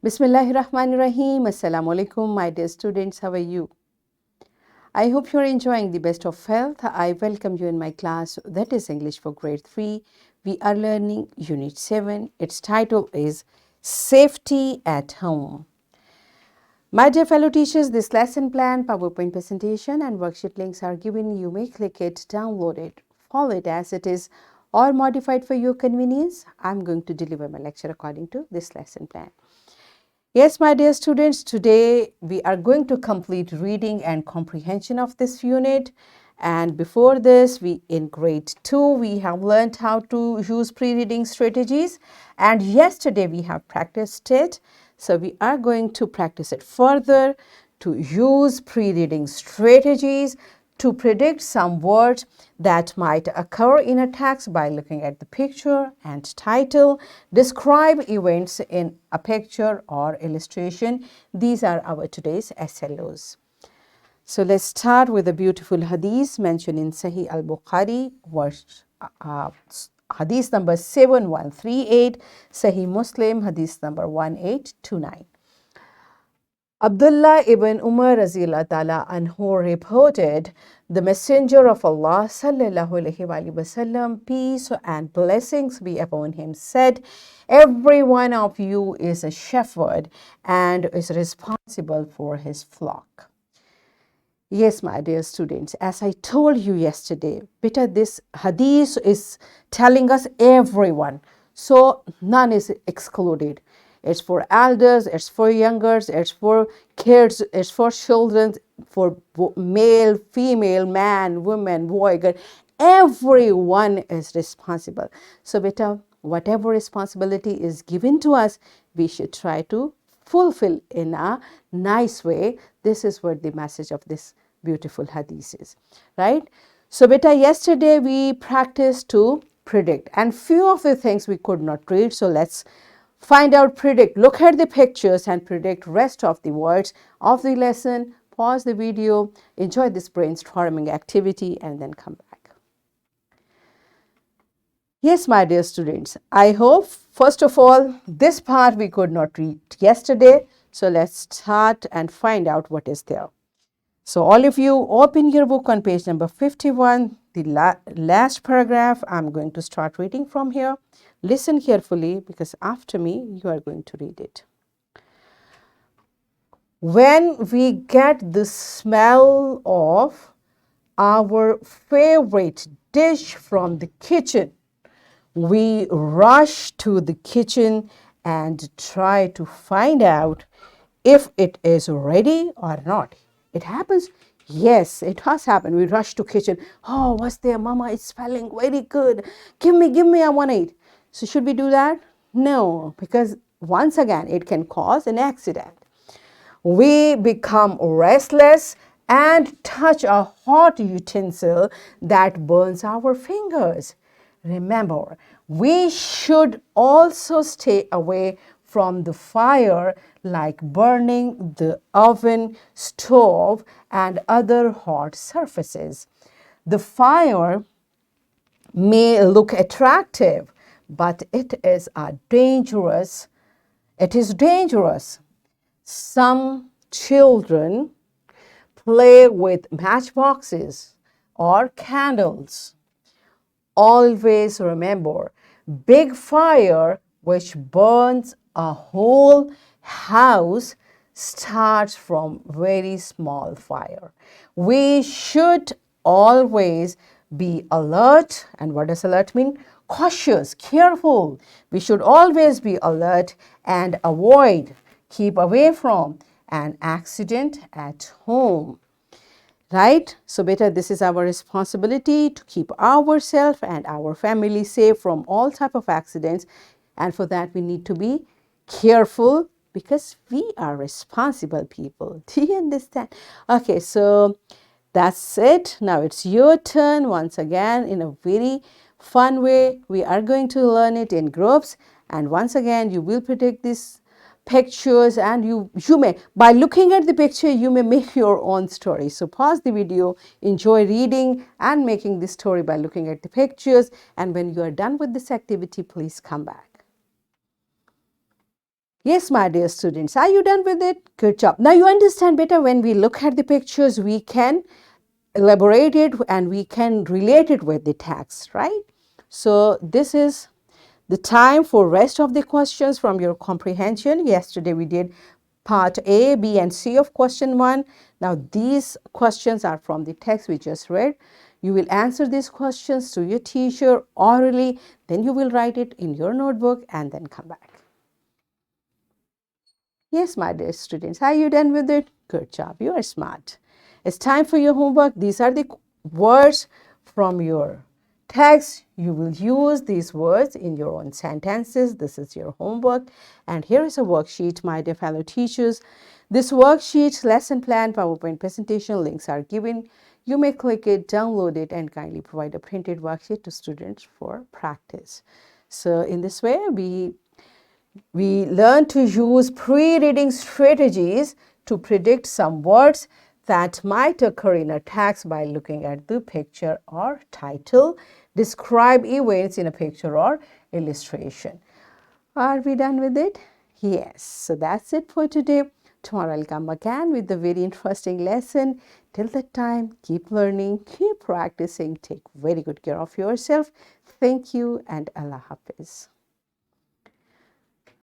Bismillahirrahmanirrahim. Assalamu alaikum, my dear students. How are you? I hope you're enjoying the best of health. I welcome you in my class, that is English for grade 3. We are learning Unit 7. Its title is Safety at Home. My dear fellow teachers, this lesson plan, PowerPoint presentation and worksheet links are given. You may click it, download it, follow it as it is, or modify it for your convenience. I'm going to deliver my lecture according to this lesson plan. Yes, my dear students, today we are going to complete reading and comprehension of this unit. And before this, in grade 2, we have learned how to use pre-reading strategies. And yesterday we have practiced it. So we are going to practice it further to use pre-reading strategies to predict some words that might occur in a text by looking at the picture and title, describe events in a picture or illustration. These are our today's SLOs. So let's start with a beautiful hadith mentioned in Sahih al-Bukhari, hadith number 7138, Sahih Muslim, hadith number 1829. Abdullah ibn Umar raziyallahu ta'ala anhu reported, the Messenger of Allah sallallahu alaihi wasallam, peace and blessings be upon him, said, every one of you is a shepherd and is responsible for his flock. Yes, my dear students, as I told you yesterday, beta, this hadith is telling us everyone, so none is excluded. It's for elders, it's for youngers, it's for kids, it's for children, for male, female, man, woman, boy, girl. Everyone is responsible. So beta, whatever responsibility is given to us, we should try to fulfill in a nice way. This is what the message of this beautiful hadith is, right? So beta, yesterday we practiced to predict, and few of the things we could not read. So let's find out, predict, look at the pictures and predict rest of the words of the lesson. Pause the video, enjoy this brainstorming activity, and then come back. Yes, my dear students, I hope, first of all, this part we could not read yesterday. So let's start and find out what is there. So all of you, open your book on page number 51, the last paragraph. I'm going to start reading from here. Listen carefully, because after me, you are going to read it. When we get the smell of our favorite dish from the kitchen, we rush to the kitchen and try to find out if it is ready or not. It happens? Yes, it has happened. We rush to kitchen. Oh, what's there, Mama? It's smelling very good. Give me, I want to eat. So should we do that? No, because once again, it can cause an accident. We become restless and touch a hot utensil that burns our fingers. Remember, we should also stay away from the fire, like burning the oven, stove, and other hot surfaces. The fire may look attractive, but it is dangerous. It is dangerous. Some children play with matchboxes or candles. Always remember, big fire which burns a whole house starts from very small fire. We should always be alert. And what does alert mean? Cautious, careful. We should always be alert and avoid, keep away from an accident at home. Right? So beta, this is our responsibility to keep ourselves and our family safe from all type of accidents. And for that, we need to be careful, because we are responsible people. Do you understand? Okay, so that's it. Now it's your turn. Once again, in a very fun way, we are going to learn it in groups. And once again, you will predict this pictures, and you may, by looking at the picture, you may make your own story. So pause the video, enjoy reading and making the story by looking at the pictures, and when you are done with this activity, please come back. Yes, my dear students, are you done with it? Good job. Now you understand better when we look at the pictures, we can elaborate it and we can relate it with the text, right? So this is the time for rest of the questions from your comprehension. Yesterday we did part A, B and C of question 1. Now these questions are from the text we just read. You will answer these questions to your teacher orally, then you will write it in your notebook and then come back. Yes, my dear students, are you done with it? Good job, you are smart. It's time for your homework. These are the words from your text. You will use these words in your own sentences. This is your homework. And here is a worksheet, my dear fellow teachers. This worksheet, lesson plan, PowerPoint presentation links are given. You may click it, download it, and kindly provide a printed worksheet to students for practice. So in this way, we learn to use pre-reading strategies to predict some words that might occur in a text by looking at the picture or title, describe events in a picture or illustration. Are we done with it? Yes. So that's it for today. Tomorrow I'll come again with a very interesting lesson. Till that time, keep learning, keep practicing, take very good care of yourself. Thank you and Allah Hafiz.